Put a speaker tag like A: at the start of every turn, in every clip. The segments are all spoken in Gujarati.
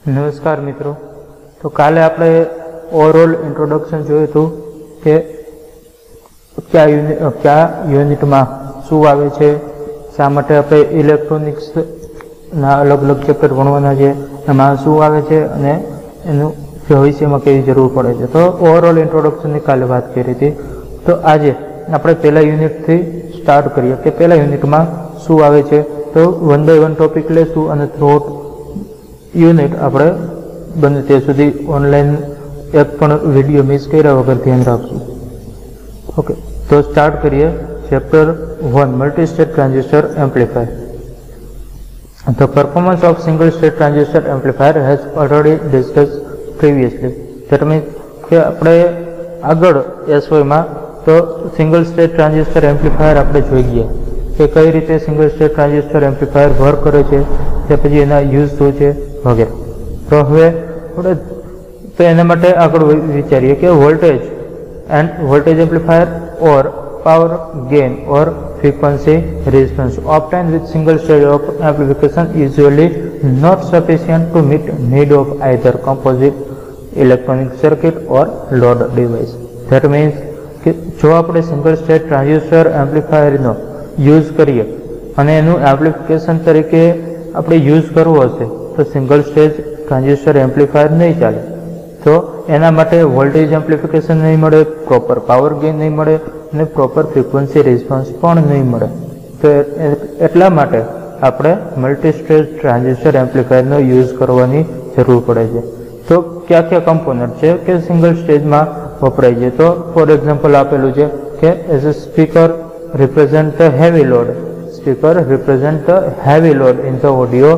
A: નમસ્કાર મિત્રો, તો કાલે આપણે ઓવરઓલ ઇન્ટ્રોડક્શન જોયું હતું કે કયા યુનિટમાં શું આવે છે, શા માટે આપણે ઇલેક્ટ્રોનિક્સના અલગ અલગ ચેપ્ટર ભણવાના છે, એમાં શું આવે છે અને એનું ભવિષ્યમાં કેવી જરૂર પડે છે. તો ઓવરઓલ ઇન્ટ્રોડક્શનની કાલે વાત કરી હતી. તો આજે આપણે પહેલા યુનિટથી સ્ટાર્ટ કરીએ કે પહેલા યુનિટમાં શું આવે છે. તો વન બાય વન ટોપિક લેશું અને થ્રોટ યુનિટ આપણે બને ત્યાં સુધી ઓનલાઈન એક પણ વિડીયો મિસ કર્યા વગર ધ્યાન રાખશું. ઓકે, તો સ્ટાર્ટ કરીએ. Chapter 1 multi state transistor amplifier. The performance of single state transistor amplifier has already discussed previously. That means કે આપણે આગળ SY માં તો સિંગલ સ્ટેટ ટ્રાન્ઝિસ્ટર એમ્પ્લીફાયર આપણે જોઈ ગયા કે કઈ રીતે single state transistor amplifier work કરે છે, તે પછી એના યુઝ શું છે વગેરે. તો હવે આપણે તો એના માટે આગળ વિચારીએ કે voltage amplifier or power gain or frequency response obtained with single stage of amplification usually not sufficient to meet need of either composite electronic circuit or load device. That means કે જો આપણે સિંગલ સ્ટેટ ટ્રાન્ઝિસ્ટર એમ્પ્લીફાયરનો યુઝ કરીએ અને એનું એમ્પ્લિફિકેશન તરીકે આપણે યુઝ કરવું હશે તો સિંગલ સ્ટેજ ટ્રાન્ઝિસ્ટર એમ્પ્લીફાયર નહીં ચાલે. તો એના માટે વોલ્ટેજ એમ્પ્લિફિકેશન નહીં મળે, પ્રોપર પાવર ગેઇન નહીં મળે અને પ્રોપર ફ્રીક્વન્સી રિસ્પોન્સ પણ નહીં મળે. તો એટલા માટે આપણે મલ્ટી સ્ટેજ ટ્રાન્ઝિસ્ટર એમ્પ્લીફાયરનો યુઝ કરવાની જરૂર પડે છે. તો કયા કમ્પોનન્ટ છે કે સિંગલ સ્ટેજમાં વપરાય છે. તો ફોર એક્ઝામ્પલ આપેલું છે કે as a speaker represent the heavy load. Speaker represent the heavy load in the audio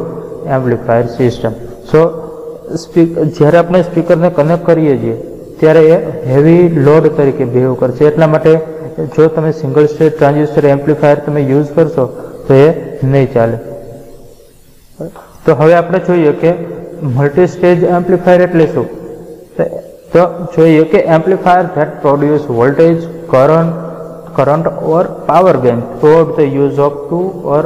A: amplifier system. So જ્યારે આપણે સ્પીકરને કનેક્ટ કરીએ છીએ ત્યારે એ હેવી લોડ તરીકે બિહેવ કરશે. એટલા માટે જો તમે સિંગલ સ્ટેજ ટ્રાન્ઝિસ્ટર એમ્પ્લીફાયર તમે યુઝ કરશો તો એ નહીં ચાલે. તો હવે આપણે જોઈએ કે મલ્ટી સ્ટેજ એમ્પ્લીફાયર એટલે શું. તો જોઈએ કે amplifier that produce voltage, current or power gain throughout the use of two or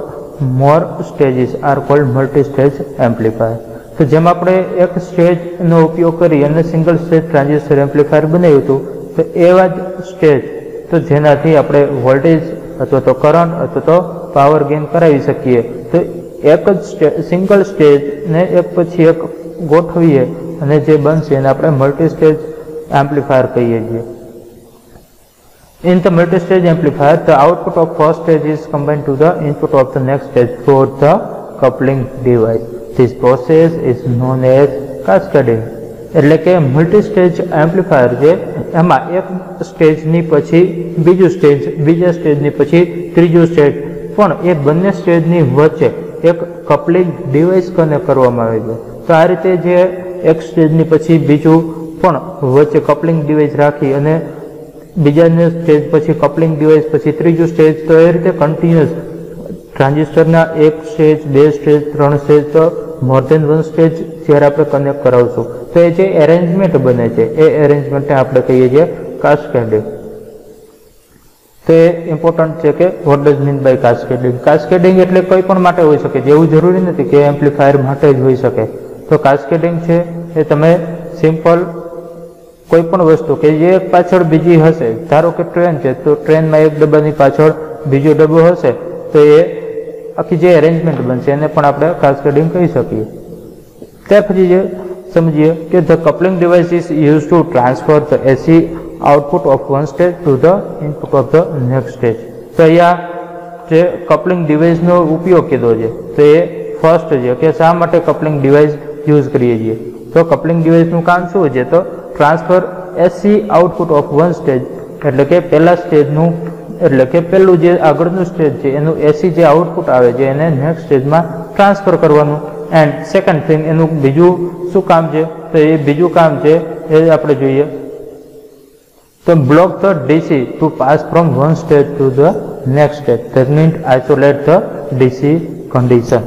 A: more stages are called multi-stage amplifier. તો જેમ આપણે એક સ્ટેજનો ઉપયોગ કરી અને સિંગલ સ્ટેજ ટ્રાન્ઝિસ્ટર એમ્પ્લીફાયર બનાવ્યું હતું તો એવા જ સ્ટેજ તો જેનાથી આપણે વોલ્ટેજ અથવા તો કરંટ અથવા તો પાવર ગેઇન કરાવી શકીએ. તો એક જ સિંગલ સ્ટેજને એક પછી એક ગોઠવીએ અને જે બનશે એને આપણે મલ્ટી સ્ટેજ એમ્પ્લીફાયર કહીએ છીએ. In the multi-stage amplifier, the output of first stage is combined to the input of the next stage through the coupling device. This process is known as cascading. એટલે કે મલ્ટી સ્ટેજ એમ્પ્લીફાયર છે એમાં એક સ્ટેજની પછી બીજું સ્ટેજ, બીજા સ્ટેજની પછી ત્રીજું સ્ટેજ, પણ એ બંને સ્ટેજની વચ્ચે એક કપલિંગ ડિવાઇસ કનેક્ટ કરવામાં આવે છે. તો આ રીતે જે એક સ્ટેજની પછી બીજું પણ વચ્ચે કપલિંગ ડિવાઇસ રાખી અને બીજાને સ્ટેજ પછી કપલિંગ ડિવાઇસ પછી ત્રીજું સ્ટેજ, તો એ રીતે કન્ટિન્યુઅસ ટ્રાન્ઝિસ્ટરના એક સ્ટેજ, બે સ્ટેજ, ત્રણ સ્ટેજ, તો મોર દેન વન સ્ટેજ જ્યારે આપણે કનેક્ટ કરાવશું તો એ જે એરેન્જમેન્ટ બને છે એ એરેન્જમેન્ટને આપણે કહીએ છીએ કાસ્કેડિંગ. તો એ ઇમ્પોર્ટન્ટ છે કે what does mean by cascading. Cascading એટલે કોઈ પણ માટે હોઈ શકે છે, એવું જરૂરી નથી કે એમ્પ્લીફાયર માટે જ હોઈ શકે. તો કાસ્કેડિંગ છે એ તમે સિમ્પલ કોઈ પણ વસ્તુ કે જે એક પાછળ બીજી હશે, ધારો કે ટ્રેન છે તો ટ્રેનમાં એક ડબ્બાની પાછળ બીજો ડબ્બો હશે તો એ આખી જે એરેન્જમેન્ટ બનશે એને પણ આપણે કાસ્કેડિંગ કહી શકીએ. ત્યાર પછી જે સમજીએ કે the coupling device is use to transfer the AC output of one stage to the input of the next stage. તો અહીંયા જે કપલિંગ ડિવાઇસનો ઉપયોગ કીધો છે તો એ ફર્સ્ટ છે કે શા માટે કપલિંગ ડિવાઇસ યુઝ કરીએ છીએ. તો કપલિંગ ડિવાઇસનું કામ શું છે, તો transfer AC output of one stage એટલે કે પહેલા સ્ટેજનું એટલે કે પહેલું જે આગળનું સ્ટેજ છે એનું એસી જે આઉટપુટ આવે છે એને નેક્સ્ટ સ્ટેજમાં ટ્રાન્સફર કરવાનું. એન્ડ સેકન્ડ થિંગ એનું બીજું શું કામ છે, તો એ બીજું કામ છે એ આપણે જોઈએ તો block the DC to pass from one stage to the next stage. That means isolate the DC condition.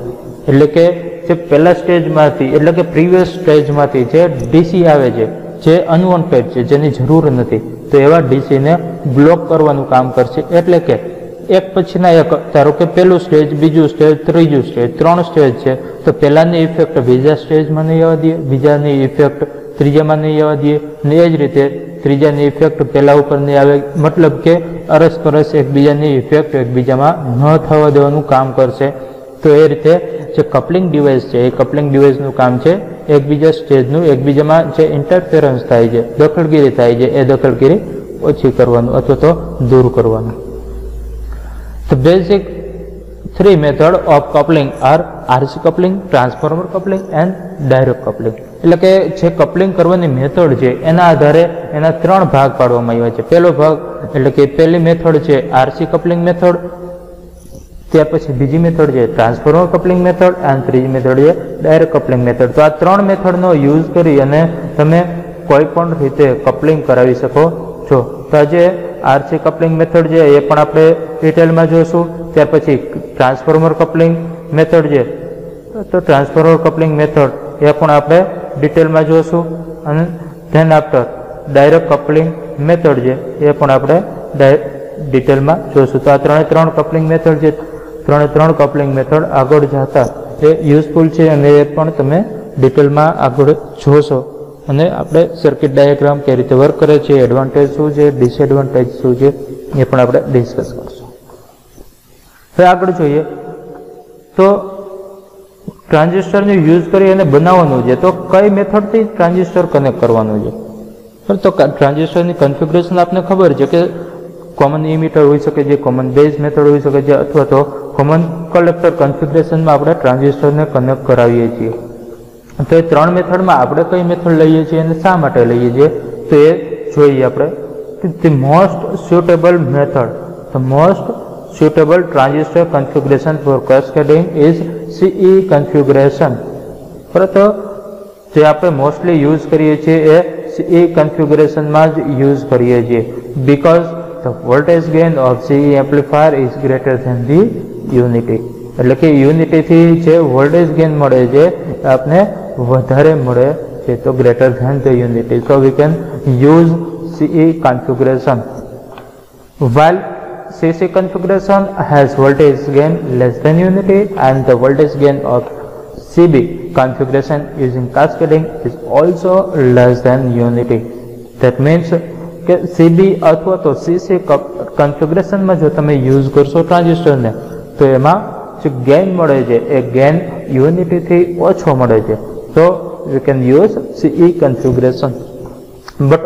A: એટલે કે જે પહેલા સ્ટેજમાંથી એટલે કે પ્રીવિયસ સ્ટેજમાંથી જે ડીસી આવે છે જે અનવોન્ટેડ છે, જેની જરૂર નથી, તો એવા ડીસીને બ્લોક કરવાનું કામ કરશે. એટલે કે એક પછીના એક, ધારો કે પહેલું સ્ટેજ, બીજું સ્ટેજ, ત્રીજું સ્ટેજ, 3 સ્ટેજ છે, તો પહેલાની ઇફેક્ટ બીજા સ્ટેજમાં નહીં આવવા દઈએ, બીજાની ઇફેક્ટ ત્રીજામાં નહીં આવવા દઈએ, અને એ જ રીતે ત્રીજાની ઇફેક્ટ પહેલા ઉપર નહીં આવે. મતલબ કે અરસપરસ એકબીજાની ઇફેક્ટ એકબીજામાં ન થવા દેવાનું કામ કરશે. તો એ રીતે જે કપલિંગ ડિવાઇસ છે એ કપલિંગ ડિવાઇસનું કામ છે એકબીજા સ્ટેજનું એકબીજામાં જે ઇન્ટરફેરન્સ થાય છે, દખલગીરી થાય છે, એ દખલગીરી ઓછી કરવાનું અથવા તો દૂર કરવાનું. The basic 3 methods of coupling are RC coupling, transformer coupling and direct coupling. એટલે કે જે કપલિંગ કરવાની મેથડ છે એના આધારે એના 3 ભાગ પાડવામાં આવ્યા છે. પહેલો ભાગ એટલે કે પહેલી મેથડ છે RC કપલિંગ મેથડ, ત્યાર પછી બીજી મેથડ છે ટ્રાન્સફોર્મર કપલિંગ મેથડ અને ત્રીજી મેથડ છે ડાયરેક્ટ કપલિંગ મેથડ. તો આ 3 મેથડનો યુઝ કરી અને તમે કોઈ પણ રીતે કપલિંગ કરાવી શકો છો. તો આજે આરસી કપલિંગ મેથડ છે એ પણ આપણે ડિટેલમાં જોઈશું. ત્યાર પછી ટ્રાન્સફોર્મર કપલિંગ મેથડ છે તો ટ્રાન્સફોર્મર કપલિંગ મેથડ એ પણ આપણે ડિટેલમાં જોઈશું. અને than after direct coupling method છે એ પણ આપણે ડિટેલમાં જોઈશું. તો આ 3 કપલિંગ મેથડ છે, 3 કપલિંગ મેથડ આગળ જતા એ યુઝફુલ છે અને એ પણ તમે ડિટેલમાં આગળ જોશો. અને આપણે સર્કિટ ડાયાગ્રામ કઈ રીતે વર્ક કરે છે, એડવાન્ટેજ શું છે, ડિસએડવાન્ટેજ શું છે એ પણ આપણે ડિસ્કસ કરશું. હવે આગળ જોઈએ તો ટ્રાન્ઝિસ્ટરને યુઝ કરી અને બનાવવાનું છે તો કઈ મેથડથી ટ્રાન્ઝિસ્ટર કનેક્ટ કરવાનું છે. તો ટ્રાન્ઝિસ્ટરની કન્ફિગ્યુરેશન આપને ખબર છે કે કોમન ઇમિટર હોઈ શકે છે, કોમન બેઝ મેથડ હોઈ શકે છે અથવા તો કોમન કલેક્ટર કન્ફિગ્યુરેશનમાં આપણે ટ્રાન્ઝિસ્ટરને કનેક્ટ કરાવીએ છીએ. તો એ 3 મેથડમાં આપણે કઈ મેથડ લઈએ છીએ અને શા માટે લઈએ છીએ તો એ જોઈએ આપણે. The most suitable method, the most suitable transistor configuration for cascading is CE configuration. પરંતુ જે આપણે મોસ્ટલી યુઝ કરીએ છીએ એ CE કન્ફિગ્યુરેશનમાં જ યુઝ કરીએ છીએ because the voltage gain of CE amplifier is greater than the unity. એટલે કે યુનિટીથી જે વોલ્ટેજ ગેઇન મળે છે આપને વધારે મળે છે તો greater than the unity. So we can use CE configuration. While CC configuration has voltage gain less than unity and the voltage gain of CB configuration using cascading is also less than unity. That means કે CB અથવા તો CC configuration માં જો તમે યુઝ કરશો ટ્રાન્ઝિસ્ટરને તો એમાં જે ગેઇન મળે છે એ ગેઇન યુનિટીથી ઓછો મળે છે. So we can use CE configuration. But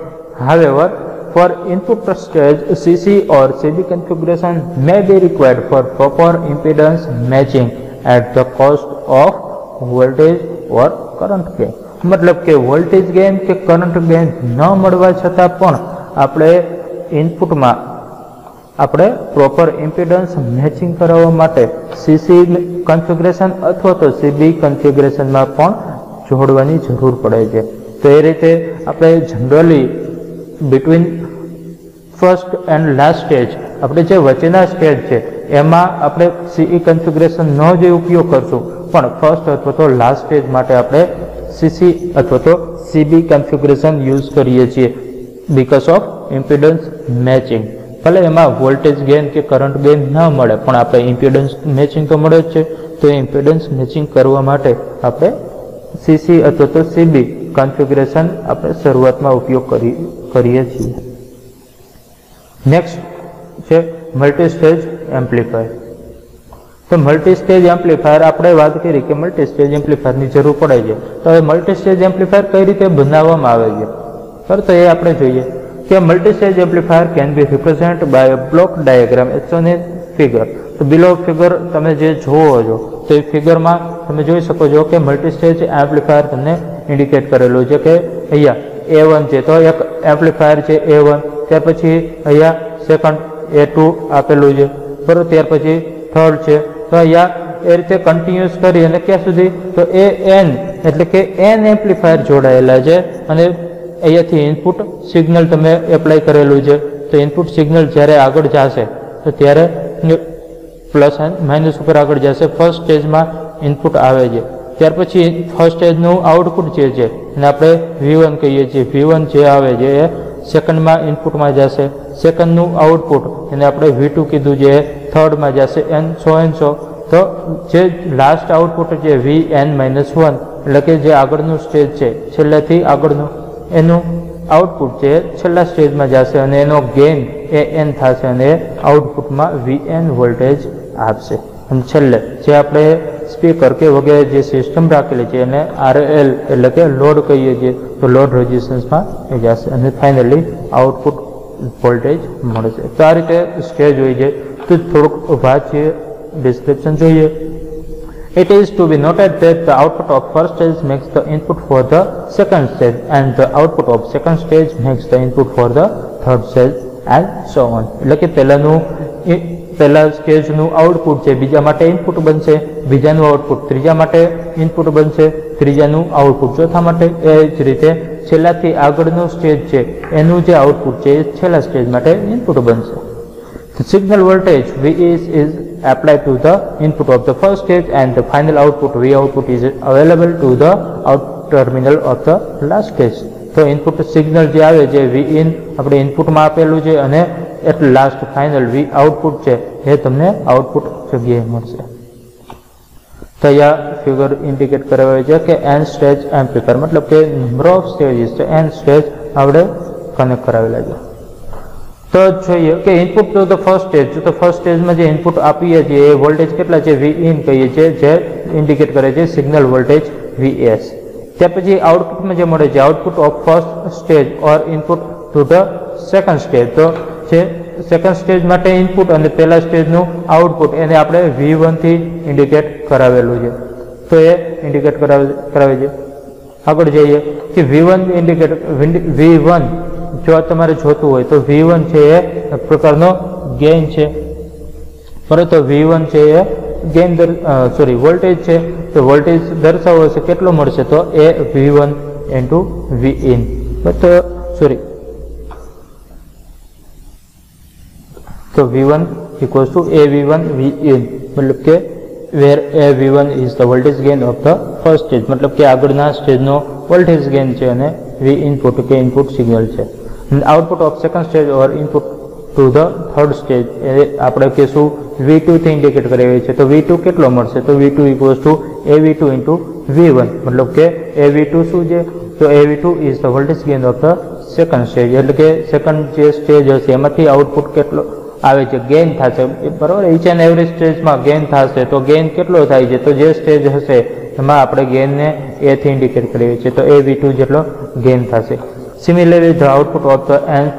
A: however for input stage CC or CB configuration may be required for proper impedance matching at the cost of voltage or current gain. मतलब કે વોલ્ટેજ ગેઇન કે કરંટ ગેઇન ન મળવા છતાં પણ આપણે ઇનપુટમાં આપણે પ્રોપર ઇમ્પિડન્સ મેચિંગ કરાવવા માટે સીસી કન્ફિગ્યુરેશન અથવા તો સીબી કન્ફિગ્યુરેશનમાં પણ જોડવાની જરૂર પડે છે. તો એ રીતે આપણે generally between first and last stage આપણે જે વચ્ચેના સ્ટેજ છે એમાં આપણે સીઈ કન્ફિગ્યુરેશનનો જે ઉપયોગ કરશું પણ ફર્સ્ટ અથવા તો લાસ્ટ સ્ટેજ માટે આપણે સીસી અથવા તો સીબી કન્ફિગ્યુરેશન યુઝ કરીએ છીએ બીકોઝ ઓફ ઇમ્પિડન્સ મેચિંગ. ભલે એમાં વોલ્ટેજ ગેઇન કે કરંટ ગેઇન ન મળે પણ આપણે ઇમ્પિડન્સ મેચિંગ તો મળે જ છે. તો ઇમ્પિડન્સ મેચિંગ કરવા માટે આપણે સીસી અથવા તો સીબી કન્ફિગ્યુરેશન આપણે શરૂઆતમાં ઉપયોગ કરીએ છીએ. નેક્સ્ટ છે મલ્ટી સ્ટેજ એમ્પ્લીફાયર. તો મલ્ટી સ્ટેજ એમ્પ્લીફાયર આપણે વાત કરી કે મલ્ટી સ્ટેજ એમ્પ્લીફાયરની જરૂર પડે છે. તો હવે મલ્ટી સ્ટેજ એમ્પ્લીફાયર કઈ રીતે બનાવવામાં આવે છે તો એ આપણે જોઈએ કે multi stage amplifier can be represent by a block diagram as shown in figure. તો બિલો ફિગર તમે જે જોવો છો તો એ ફિગરમાં તમે જોઈ શકો છો કે મલ્ટી સ્ટેજ એમ્પ્લીફાયર તમને ઇન્ડિકેટ કરેલું છે કે અહીંયા A1 છે તો એક એમ્પ્લીફાયર છે A1, ત્યાર પછી અહીંયા સેકન્ડ A2 આપેલું છે બરાબર, ત્યાર પછી થર્ડ છે. તો અહીંયા એ રીતે કન્ટિન્યુઅસ કરી અને ક્યાં સુધી તો AN એટલે કે N એમ્પ્લીફાયર જોડાયેલા છે અને અહીંયાથી ઇનપુટ સિગ્નલ તમે એપ્લાય કરેલું છે. તો ઇનપુટ સિગ્નલ જ્યારે આગળ જશે તો ત્યારે પ્લસ એન્ડ માઇનસ ઉપર આગળ જશે. ફર્સ્ટ સ્ટેજમાં ઇનપુટ આવે છે, ત્યાર પછી ફર્સ્ટ સ્ટેજનું આઉટપુટ જે છે એને આપણે V1 કહીએ છીએ. V1 જે આવે છે એ સેકન્ડમાં ઇનપુટમાં જશે, સેકન્ડનું આઉટપુટ એને આપણે V2 કીધું છે, થર્ડમાં જશે એન સો તો જે લાસ્ટ આઉટપુટ છે Vn-1 એટલે કે જે આગળનું સ્ટેજ છે છેલ્લેથી આગળનું એનું આઉટપુટ છે છેલ્લા સ્ટેજમાં જશે અને એનો ગેઇન એ n થશે અને આઉટપુટમાં Vn વોલ્ટેજ આપશે. અને છેલ્લે જે આપણે સ્પીકર કે વગેરે જે સિસ્ટમ રાખેલી છે એને RL એટલે કે લોડ કહીએ છીએ તો લોડ રેઝિસ્ટન્સમાં એ જશે અને ફાઇનલી આઉટપુટ વોલ્ટેજ મળશે. તો આ રીતે સ્ટેજ હોય છે. તો થોડુંક વાંચીએ, ડિસ્ક્રિપ્શન જોઈએ. It is to be noted that the output of first stage makes the input for the second stage and the output of second stage makes the input for the third stage and so on. એટલે કે પહેલા સ્ટેજનું આઉટપુટ છે બીજા માટે ઇનપુટ બનશે, બીજાનું આઉટપુટ ત્રીજા માટે ઇનપુટ બનશે, ત્રીજાનું આઉટપુટ ચોથા માટે. એ જ રીતે છેલ્લાથી આગળનું સ્ટેજ છે એનું જે આઉટપુટ છે એ છેલ્લા સ્ટેજ માટે ઇનપુટ બનશે. The signal voltage Vs is applied to the input of the first stage and the final output V output is available to the out terminal of the last stage. તો ઇનપુટ સિગ્નલ જે આવે છે Vin આપણે ઇનપુટમાં આપેલું છે અને એટલે લાસ્ટ ફાઇનલ V આઉટપુટ છે એ તમને આઉટપુટ જગ્યાએ મળશે. તો અહીંયા ફિગર ઇન્ડિકેટ કરાવે છે કે n સ્ટેજ એમ્પ્લીફાયર મતલબ કે નંબર ઓફ સ્ટેજીસ છે n સ્ટેજ આપણે કનેક્ટ કરાવેલા છે. તો જોઈએ કે input to the first stage, તો ફર્સ્ટ સ્ટેજમાં જે ઇનપુટ આપીએ છીએ એ વોલ્ટેજ કેટલા છે Vin કહીએ છીએ જે ઇન્ડિકેટ કરે છે સિગ્નલ વોલ્ટેજ Vs. ત્યાર પછી આઉટપુટમાં જે મળે છે output of first stage or input to the second stage. તો જે સેકન્ડ સ્ટેજ માટે ઇનપુટ અને પહેલા સ્ટેજનું આઉટપુટ એને આપણે V1 થી ઇન્ડિકેટ કરાવેલું છે. તો એ ઇન્ડિકેટ કરાવે છે. આગળ જઈએ કે V1 ઇન્ડિકેટ V1 જો તમારે જોતું હોય તો V1 છે એ એક પ્રકારનો ગેઇન છે, પરંતુ V1 છે એ ગેઇન વોલ્ટેજ છે. તો વોલ્ટેજ દર્શાવવો છે કેટલો મળશે તો એ V1 into Vin તો V1 equals to AV1 Vin મતલબ કે where AV1 is the voltage gain of the first stage મતલબ કે આગળના સ્ટેજનો વોલ્ટેજ ગેઇન છે અને V ઇનપુટ કે ઇનપુટ સિગ્નલ છે. Output of second stage or input to the third stage એ આપણે કહીશું V2 થી ઇન્ડિકેટ કરાવીએ છીએ. તો V2 કેટલો મળશે તો V2 equals to AV2 into V1 મતલબ કે AV2 શું છે તો AV2 is the voltage gain of the second stage એટલે કે સેકન્ડ જે સ્ટેજ હશે એમાંથી આઉટપુટ કેટલો આવે છે ગેઇન થશે બરાબર. ઈચ એન્ડ એવરી સ્ટેજમાં ગેઇન થશે તો ગેઇન કેટલો થાય છે તો જે સ્ટેજ હશે એમાં આપણે ગેઇનને A થી ઇન્ડિકેટ કરીએ છીએ તો AV2 જેટલો ગેઇન થશે. Similarly the output of the nth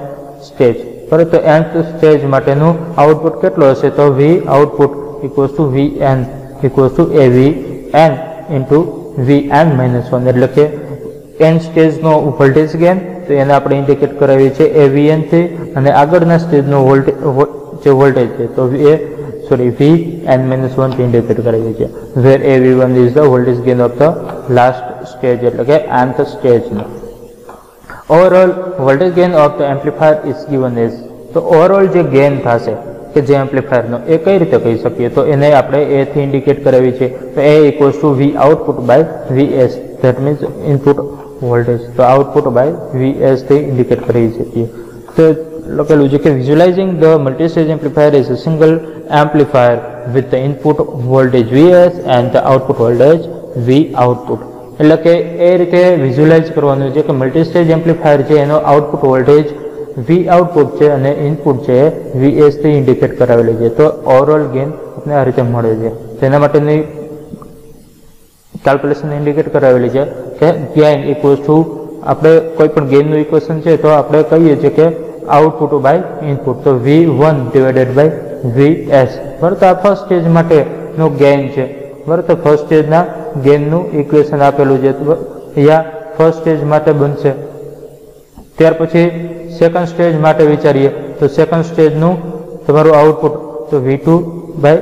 A: stage પરંતુ nth સ્ટેજ માટેનું આઉટપુટ કેટલો હશે તો V output equals to Vn equals to AVn into Vn-1 એટલે કે n સ્ટેજનો વોલ્ટેજ ગેઇન તો એને આપણે ઇન્ડિકેટ કરાવીએ છીએ AVn થી અને આગળના સ્ટેજનો જે વોલ્ટેજ છે તો Vn-1 થી ઇન્ડિકેટ કરાવીએ છીએ where AV1 is the voltage gain of the last stage એટલે કે nth સ્ટેજનો. Overall voltage gain of the amplifier is given as તો ઓવરઓલ જે ગેઇન થશે કે જે એમ્પ્લીફાયરનો એ કઈ રીતે કહી શકીએ તો એને આપણે A થી ઇન્ડિકેટ કરાવી છે તો A equals to V output by Vs that means input voltage તો આઉટપુટ બાય Vs થી ઇન્ડિકેટ કરી શકીએ. તો લખેલું છે કે visualizing the multistage amplifier is a single amplifier with the input voltage Vs and the output voltage V output એટલે કે એ રીતે વિઝ્યુલાઇઝ કરવાનું છે કે મલ્ટીસ્ટેજ એમ્પ્લીફાયર છે એનો આઉટપુટ વોલ્ટેજ V આઉટપુટ છે અને ઇનપુટ છે Vs થી ઇન્ડિકેટ કરાવેલી છે. તો ઓવરઓલ ગેઇન આપણે આ રીતે મળે છે. તેના માટેની કેલ્ક્યુલેશન ઇન્ડિકેટ કરાવેલી છે કે ગેઇન ઇક્વલ્સ ટુ આપણે કોઈ પણ ગેઇનનું ઇક્વેશન છે તો આપણે કહીએ છીએ કે આઉટપુટ બાય ઇનપુટ તો V1 ડિવાઇડેડ બાય Vs બરાબર. તો આ ફર્સ્ટ સ્ટેજ માટેનો ગેઇન છે બરાબર. તો ફર્સ્ટ સ્ટેજના ગેઇનનું ઇક્વેશન આપેલું છે તો અહીંયા ફર્સ્ટ સ્ટેજ માટે બનશે. ત્યાર પછી સેકન્ડ સ્ટેજ માટે વિચારીએ તો સેકન્ડ સ્ટેજનું તમારું આઉટપુટ તો V2 બાય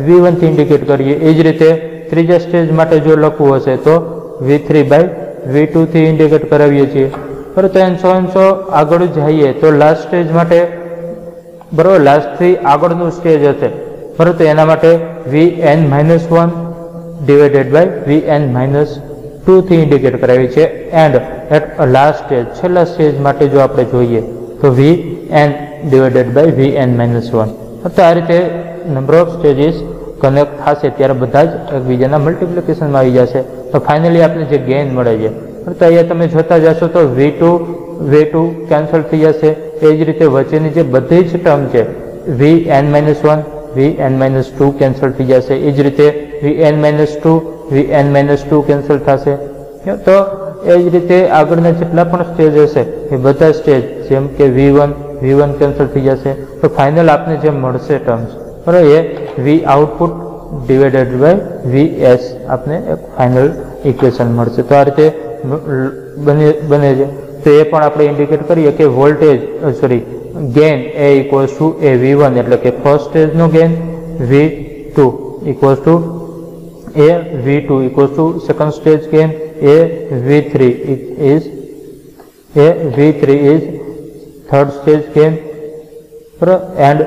A: V1 થી ઇન્ડિકેટ કરીએ. એ જ રીતે ત્રીજા સ્ટેજ માટે જો લખવું હશે તો V3 બાય V2 થી ઇન્ડિકેટ કરાવીએ છીએ બરાબર. તો એનસો આગળ જઈએ તો લાસ્ટ સ્ટેજ માટે બરાબર લાસ્ટથી આગળનું સ્ટેજ હશે બરાબર. તો એના માટે Vn-1 ડિવાઇડેડ બાય Vn-2 થી ઇન્ડિકેટ કરાવી છે એન્ડ એટ લાસ્ટ સ્ટેજ છેલ્લા સ્ટેજ માટે જો આપણે જોઈએ તો Vn ડિવાઇડેડ બાય Vn-1. તો આ રીતે નંબર ઓફ સ્ટેજીસ કનેક્ટ થશે ત્યારે બધા જ એકબીજાના મલ્ટિપ્લિકેશનમાં આવી જશે તો ફાઇનલી આપણે જે ગેઇન મળે છે. તો અહીંયા તમે જોતા જશો તો V2 કેન્સલ થઈ જશે. એ જ રીતે વચ્ચેની જે બધી જ ટર્મ છે Vn-1 Vn-2 કેન્સલ થઈ જશે. એ જ રીતે Vn-2 Vn-2 કેન્સલ થશે. તો એ જ રીતે આગળના જેટલા પણ સ્ટેજ હશે એ બધા સ્ટેજ જેમ કે V1 કેન્સલ થઈ જશે. તો ફાઇનલ આપને જે મળશે ટર્મ્સ બરાબર એ V output divided by Vs આપને એક ફાઇનલ ઇક્વેશન મળશે. તો આ રીતે બને છે. તો એ પણ આપણે ઇન્ડિકેટ કરીએ કે voltage gain A equals to A V1 એટલે કે ફર્સ્ટ સ્ટેજનો gain, V2 equals to A V2 equals to second stage gain, A V3 is third stage gain and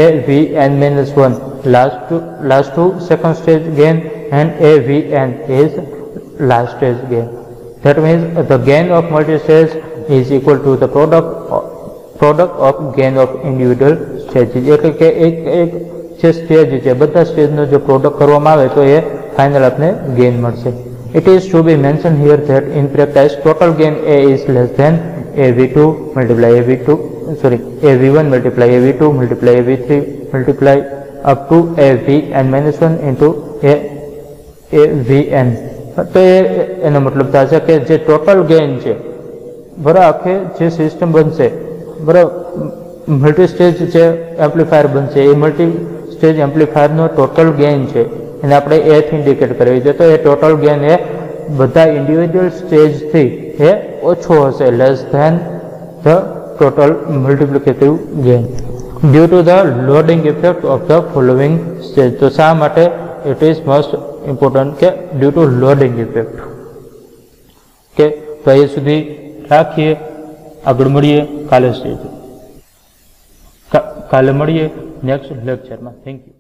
A: a Vn-1 last to second stage gain and a Vn is last stage gain. That means the gain of multi-stage is equal to the product of gain of individual stages. એટલે કે એક જે સ્ટેજ છે બધા સ્ટેજનો જો પ્રોડક્ટ કરવામાં આવે તો એ ફાઇનલ આપને ગેઇન મળશે. It is to be mentioned here that in practice total gain A is less than AV2 multiply AV2 a V1 multiply a V2 multiply a V3 multiply up to a Vn-1 into a Vn. તો એનો મતલબ થશે કે જે ટોટલ ગેઇન છે બરાબર આખે જે સિસ્ટમ બનશે બરાબર મલ્ટી સ્ટેજ જે એમ્પ્લીફાયર બનશે એ મલ્ટી સ્ટેજ એમ્પ્લીફાયરનો ટોટલ ગેઇન છે એને આપણે એથી ઇન્ડિકેટ કરવી છે. તો એ ટોટલ ગેઇન એ બધા ઇન્ડિવિજ્યુઅલ સ્ટેજથી એ ઓછો હશે less than the total multiplicative gain due to the loading effect of the following stage. તો શા માટે it is most important કે due to loading effect. કે તો એ સુધી રાખીએ, આગળ મળીએ કાલે મળીએ નેક્સ્ટ લેક્ચરમાં. Thank you.